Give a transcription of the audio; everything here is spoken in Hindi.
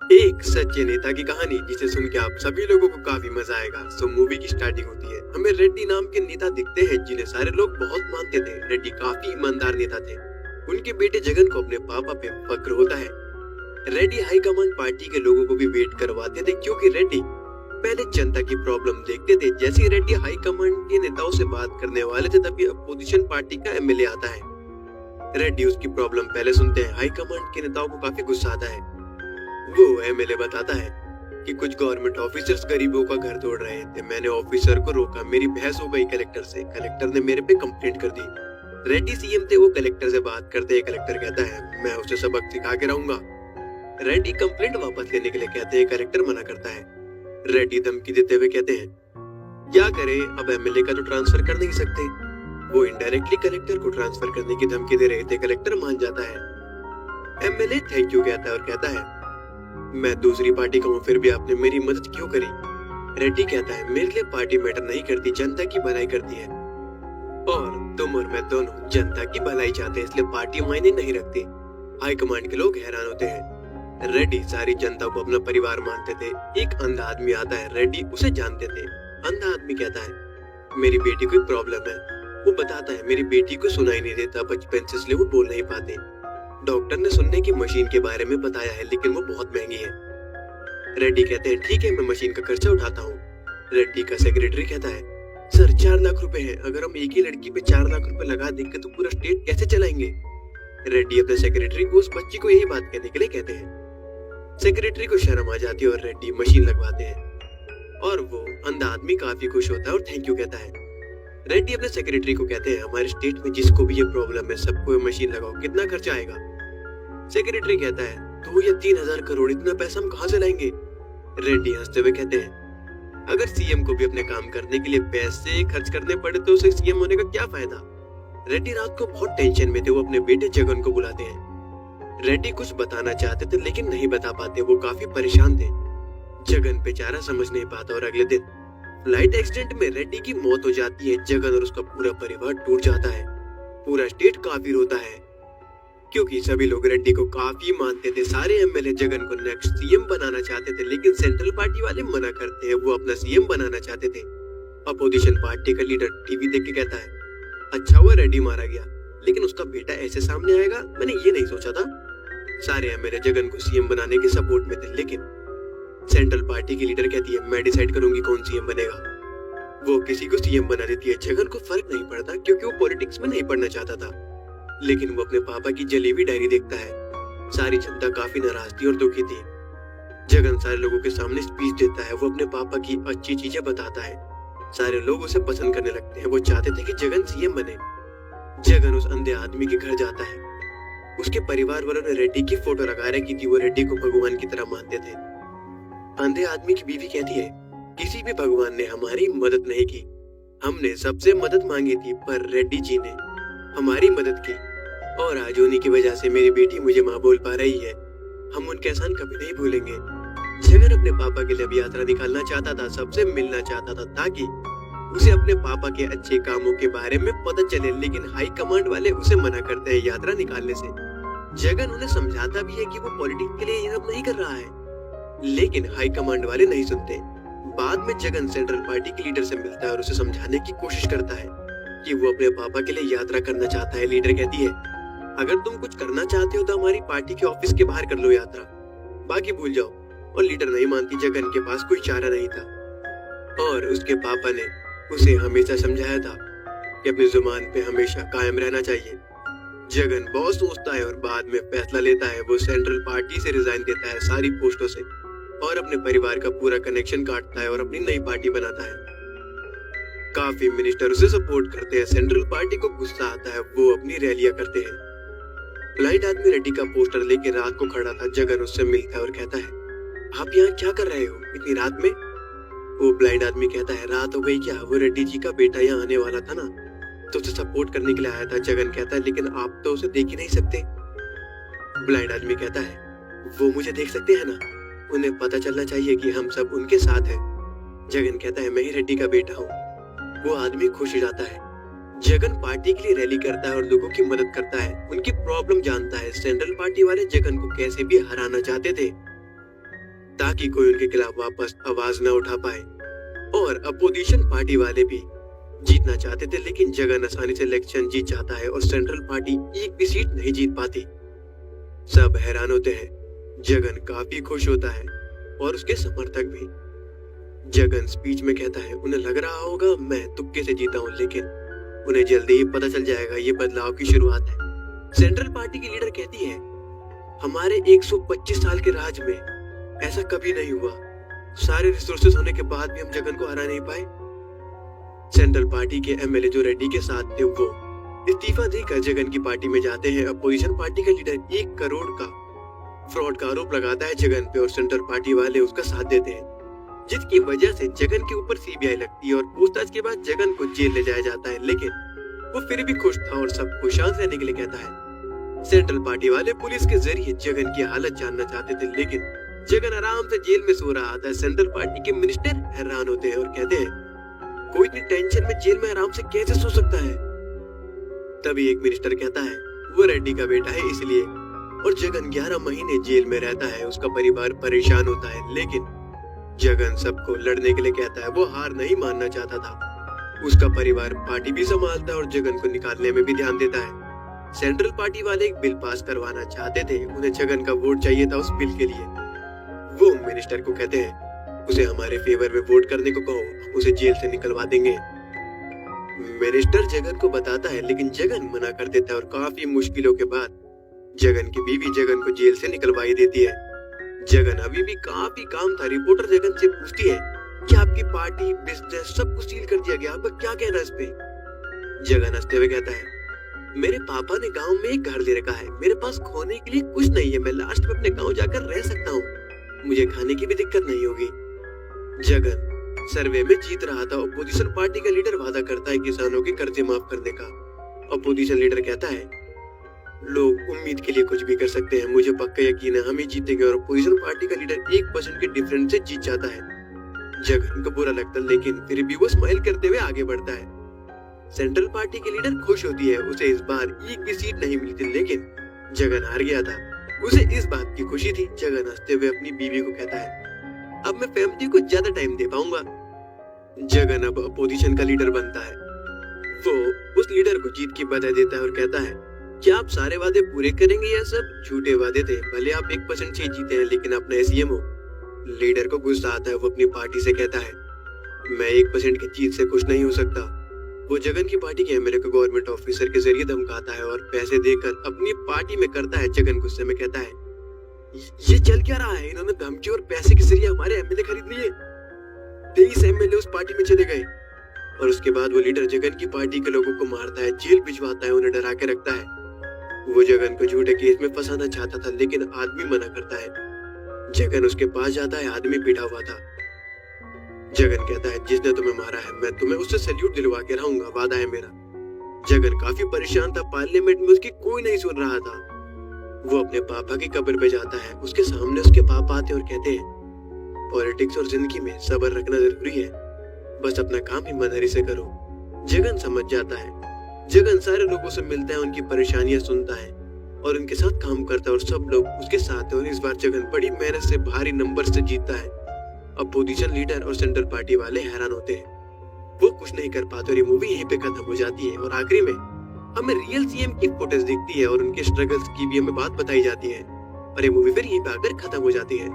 एक सच्चे नेता की कहानी जिसे सुन के आप सभी लोगों को काफी मजा आएगा। सो मूवी की स्टार्टिंग होती है। हमें रेड्डी नाम के नेता दिखते हैं जिन्हें सारे लोग बहुत मानते थे। रेड्डी काफी ईमानदार नेता थे। उनके बेटे जगन को अपने पापा पे फक्र होता है। रेड्डी हाई कमांड पार्टी के लोगों को भी वेट करवाते थे क्योंकि रेड्डी पहले जनता की प्रॉब्लम देखते थे। जैसे ही रेड्डी हाई कमांड के नेताओं से बात करने वाले थे तभी अपोजिशन पार्टी का एमएलए आता है। रेड्डी उसकी प्रॉब्लम पहले सुनते हैं। हाई कमांड के नेताओं को काफी गुस्सा आता है। वो एमएलए बताता है कि कुछ गवर्नमेंट ऑफिसर्स गरीबों का घर तोड़ रहे थे। मैंने ऑफिसर को रोका, मेरी बहस हो गई कलेक्टर से। कलेक्टर ने मेरे पे कंप्लेंट कर दी। रेड्डी सीएम थे, वो कलेक्टर से बात करते हैं। कलेक्टर कहता है मैं उसे सबक सिखा के रहूंगा। रेड्डी कंप्लेंट वापस लेने के लिए कहते हैं। कलेक्टर मना करता है। रेड्डी धमकी देते हुए कहते हैं क्या करे, अब एमएलए का तो ट्रांसफर कर नहीं सकते। वो इनडायरेक्टली कलेक्टर को ट्रांसफर करने की धमकी दे रहे थे। कलेक्टर मान जाता है। एमएलए थैंक यू कहता है और कहता है मैं दूसरी पार्टी का हूँ, फिर भी आपने मेरी मदद क्यों करी। रेड्डी कहता है मेरे लिए पार्टी मैटर नहीं करती, जनता की भलाई करती है और तुम और मैं दोनों जनता की भलाई चाहते हैं, इसलिए पार्टी मायने नहीं रखती। हाई कमांड के लोग हैरान होते हैं। रेड्डी सारी जनता को अपना परिवार मानते थे। एक अंधा आदमी आता है। रेड्डी उसे जानते थे। अंधा आदमी कहता है मेरी बेटी को प्रॉब्लम है। वो बताता है मेरी बेटी को सुनाई नहीं देता बचपन से, इसलिए वो बोल नहीं पाते। डॉक्टर ने सुनने की मशीन के बारे में बताया है लेकिन वो बहुत महंगी है। रेड्डी कहते हैं ठीक है, मैं मशीन का खर्चा उठाता हूँ। रेड्डी का सेक्रेटरी कहता है सर 4 लाख रुपए हैं, अगर हम एक ही लड़की पे 4 लाख रुपए लगा देंगे तो पूरा स्टेट कैसे चलाएंगे। रेड्डी अपने सेक्रेटरी को उस बच्ची को यही बात कहने के लिए कहते हैं। सेक्रेटरी को शर्म आ जाती है और रेड्डी मशीन लगवाते हैं और वो अंधा आदमी काफी खुश होता है और थैंक यू कहता है। रेड्डी अपने सेक्रेटरी को कहते हैं हमारे स्टेट में जिसको भी ये प्रॉब्लम है सबको ये मशीन लगाओ, कितना खर्चा आएगा। सेक्रेटरी कहता है 2 या 3 हजार करोड़, इतना पैसा हम कहाँ से लाएंगे। रेड्डी हंसते हुए कहते हैं अगर सीएम को भी अपने काम करने के लिए पैसे खर्च करने पड़े तो उसे सीएम होने का क्या फायदा। रेड्डी रात को बहुत टेंशन में थे। वो अपने बेटे जगन को बुलाते हैं। रेड्डी कुछ बताना चाहते थे लेकिन नहीं बता पाते। वो काफी परेशान थे। जगन बेचारा समझ नहीं पाता और अगले दिन फ्लाइट एक्सीडेंट में रेड्डी की मौत हो जाती है। जगन और उसका पूरा परिवार टूट जाता है। पूरा स्टेट काफी रोता है क्योंकि सभी लोग रेड्डी को काफी मानते थे। सारे एमएलए जगन को नेक्स्ट सीएम बनाना चाहते थे लेकिन सेंट्रल पार्टी वाले मना करते हैं। वो अपना सीएम बनाना चाहते थे। अपोजिशन पार्टी का लीडर टीवी देख के कहता है अच्छा हुआ रेड्डी मारा गया, लेकिन उसका बेटा ऐसे सामने आएगा मैंने ये नहीं सोचा था। सारे एमएलए जगन को सीएम बनाने के सपोर्ट में थे लेकिन सेंट्रल पार्टी की लीडर कहती है मैं डिसाइड करूंगी कौन सीएम बनेगा। वो किसी को सीएम बना देती है। जगन को फर्क नहीं पड़ता क्योंकि वो पॉलिटिक्स में नहीं पढ़ना चाहता था, लेकिन वो अपने पापा की जली हुई डायरी देखता है। सारी जनता काफी नाराज थी और दुखी थी। जगन सारे लोगों के सामने स्पीच देता है। वो अपने पापा की अच्छी चीजें बताता है। सारे लोग उसे पसंद करने लगते हैं। वो चाहते थे कि जगन सीएम बने। जगन उस अंधे आदमी के घर जाता है। उसके परिवार वालों ने रेड्डी की फोटो लगा रखी थी। वो रेड्डी को भगवान की तरह मानते थे। अंधे आदमी की बीवी कहती है किसी भी भगवान ने हमारी मदद नहीं की, हमने सबसे मदद मांगी थी पर रेड्डी जी ने हमारी मदद की और आज उन्हीं की वजह से मेरी बेटी मुझे माँ बोल पा रही है। हम उनके एहसान कभी नहीं भूलेंगे। जगन अपने पापा के लिए अब यात्रा निकालना चाहता था, सबसे मिलना चाहता था ताकि उसे अपने पापा के अच्छे कामों के बारे में पता चले, लेकिन हाई कमांड वाले उसे मना करते हैं यात्रा निकालने से। जगन उन्हें समझाता भी है कि वो पॉलिटिक्स के लिए ये सब नहीं कर रहा है, लेकिन हाई कमांड वाले नहीं सुनते। बाद में जगन सेंट्रल पार्टी के लीडर से मिलता है और उसे समझाने की कोशिश करता है कि वो अपने पापा के लिए यात्रा करना चाहता है। लीडर कहती है अगर तुम कुछ करना चाहते हो तो हमारी पार्टी के ऑफिस के बाहर कर लो यात्रा, बाकी भूल जाओ। और लीडर नहीं मानती। जगन के पास कोई चारा नहीं था और उसके पापा ने उसे हमेशा समझाया था कि अपनी जुबान पे हमेशा कायम रहना चाहिए। जगन बहुत सोचता है और बाद में फैसला लेता है। वो सेंट्रल पार्टी से रिजाइन देता है सारी पोस्टों से और अपने परिवार का पूरा कनेक्शन काटता है और अपनी नई पार्टी बनाता है। काफी मिनिस्टर उसे सपोर्ट करते हैं। सेंट्रल पार्टी को गुस्सा आता है। वो अपनी रैलियां करते हैं। ब्लाइंड आदमी रेड्डी का पोस्टर लेके रात को खड़ा था। जगन उससे मिलता है और कहता है आप यहाँ क्या कर रहे हो इतनी रात में। वो ब्लाइंड आदमी कहता है रात हो गई क्या, वो रेड्डी जी का बेटा यहाँ आने वाला था ना, तो उसे सपोर्ट करने के लिए आया था। जगन कहता है लेकिन आप तो उसे देख ही नहीं सकते। ब्लाइंड आदमी कहता है वो मुझे देख सकते हैं ना, उन्हें पता चलना चाहिए कि हम सब उनके साथ हैं। जगन कहता है मैं ही रेड्डी का बेटा हूँ। वो आदमी खुश हो जाता है। जगन पार्टी के लिए रैली करता है और लोगों की मदद करता है। उनकी प्रॉब्लम जानता है। सेंट्रल पार्टी वाले जगन को कैसे भी हराना चाहते थे। ताकि कोई उनके खिलाफ वापस आवाज न उठा पाए। और अपोजिशन पार्टी वाले भी जीतना चाहते थे, लेकिन जगन आसानी से इलेक्शन जीत जाता है और सेंट्रल पार्टी एक भी सीट नहीं जीत पाती। सब हैरान होते हैं। जगन काफी खुश होता है और उसके समर्थक भी। जगन स्पीच में कहता है, उन्हें लग रहा होगा मैं तुक्के से जीता हूँ, लेकिन उन्हें जल्दी ही पता चल जाएगा ये बदलाव की शुरुआत है। सेंट्रल पार्टी की लीडर कहती है, हमारे 125 साल के राज में ऐसा कभी नहीं हुआ। सारे रिसोर्सेज होने के बाद भी हम जगन को हरा नहीं पाए। सेंट्रल पार्टी के एमएलए जो रेड्डी के साथ थे वो इस्तीफा देकर जगन की पार्टी में जाते हैं। अपोजिशन पार्टी का लीडर 1 करोड़ का फ्रॉड का आरोप लगाता है जगन पे और सेंट्रल पार्टी वाले उसका साथ देते हैं, जिसकी वजह से जगन के ऊपर सीबीआई लगती है और पूछताछ के बाद जगन को जेल ले जाया जाता है। लेकिन वो फिर भी खुश था और सबको शांत रहने के लिए कहता है। सेंट्रल पार्टी वाले पुलिस के जरिए जगन की हालत जानना चाहते थे, लेकिन जगन आराम से जेल में सो रहा था। सेंट्रल पार्टी के मिनिस्टर हैरान होते हैं और कहते हैं, कोई इतनी टेंशन में जेल में आराम से कैसे सो सकता है। तभी एक मिनिस्टर कहता है, वो रेड्डी का बेटा है इसलिए। और जगन 11 महीने जेल में रहता है। उसका परिवार परेशान होता है, लेकिन जगन सबको लड़ने के लिए कहता है। वो हार नहीं मानना चाहता था। उसका परिवार पार्टी भी संभालता है और जगन को निकालने में भी ध्यान देता है। सेंट्रल पार्टी वाले एक बिल पास करवाना चाहते थे। उन्हें जगन का वोट चाहिए था उस बिल के लिए। वो मिनिस्टर को कहते हैं, उसे हमारे फेवर में वोट करने को कहो, हम उसे जेल से निकलवा देंगे। मिनिस्टर जगन को बताता है, लेकिन जगन मना कर देता है और काफी मुश्किलों के बाद जगन की बीवी जगन को जेल से निकलवाई देती है। जगन अभी भी काफी काम था। रिपोर्टर जगन से पूछती है कि आपकी पार्टी, बिजनेस सब कुछ सील कर दिया गया, आपका क्या कहना है इस पे? जगन हंसते हुए कहता है, मेरे पापा ने गांव में एक घर ले रखा है। मेरे पास खोने के लिए कुछ नहीं है। मैं लास्ट में अपने गांव जाकर रह सकता हूँ। मुझे खाने की भी दिक्कत नहीं होगी। जगन सर्वे में जीत रहा था। अपोजिशन पार्टी का लीडर वादा करता है किसानों के कर्जे माफ करने का। अपोजिशन लीडर कहता है, लोग उम्मीद के लिए कुछ भी कर सकते हैं। मुझे पक्का यकीन है हम ही जीतेंगे। और अपोजिशन पार्टी का लीडर 1% के डिफरेंस से जीत जाता है। जगन को बुरा लगता है, लेकिन फिर भी वो स्माइल करते हुए आगे बढ़ता है। सेंट्रल पार्टी की लीडर खुश होती है। उसे इस बार एक भी सीट नहीं मिली थी, लेकिन जगन हार गया था। उसे इस बात की खुशी थी। जगन हंसते हुए अपनी बीवी को कहता है, अब मैं फैमिली को ज्यादा टाइम दे पाऊंगा। जगन अब अपोजिशन का लीडर बनता है। वो उस लीडर को जीत की बधाई देता है और कहता है, क्या आप सारे वादे पूरे करेंगे? या सब झूठे वादे थे? भले आप 1% से जीते हैं, लेकिन आप नए सीएम हो। लीडर को गुस्सा आता है। वो अपनी पार्टी से कहता है, मैं 1% की जीत से खुश नहीं हो सकता। वो जगन की पार्टी के एमएलए को गवर्नमेंट ऑफिसर के जरिए धमकाता है और पैसे देकर अपनी पार्टी में करता है। जगन गुस्से में कहता है, ये चल क्या रहा है? इन्होंने धमकी और पैसे के जरिए हमारे एमएलए खरीद लिए। 23 एमएलए उस पार्टी में चले गए। और उसके बाद वो लीडर जगन की पार्टी के लोगों को मारता है, जेल भिजवाता है, उन्हें डरा के रखता है। वो जगन को झूठे केस में फंसाना चाहता था, लेकिन आदमी मना करता है। जगन उसके पास जाता है। आदमी पीटा हुआ था। जगन कहता है, जिसने तुम्हें मारा है मैं तुम्हें उससे सैल्यूट दिलवा के रहूंगा, वादा है मेरा। जगन काफी परेशान था। पार्लियामेंट में उसकी कोई नहीं सुन रहा था। वो अपने पापा की कब्र पे जाता है। उसके सामने उसके पापा आते और कहते हैं, पॉलिटिक्स और जिंदगी में सब्र रखना जरूरी है, बस अपना काम ईमानदारी से करो। जगन समझ जाता है। जगन सारे लोगों से मिलता है, उनकी परेशानियां सुनता है और उनके साथ काम करता है और सब लोग उसके साथ हैं। और इस बार जगन बड़ी मेहनत से भारी नंबर से जीतता है। अपोजिशन लीडर और सेंट्रल पार्टी वाले हैरान होते हैं। वो कुछ नहीं कर पाते और ये मूवी यहीं पे खत्म हो जाती है। और आखिरी में हमें रियल सीएम की फुटेज दिखती है और उनके स्ट्रगल्स की भी हमें बात बताई जाती है। और ये मूवी फिर यहीं पे आकर खत्म हो जाती है।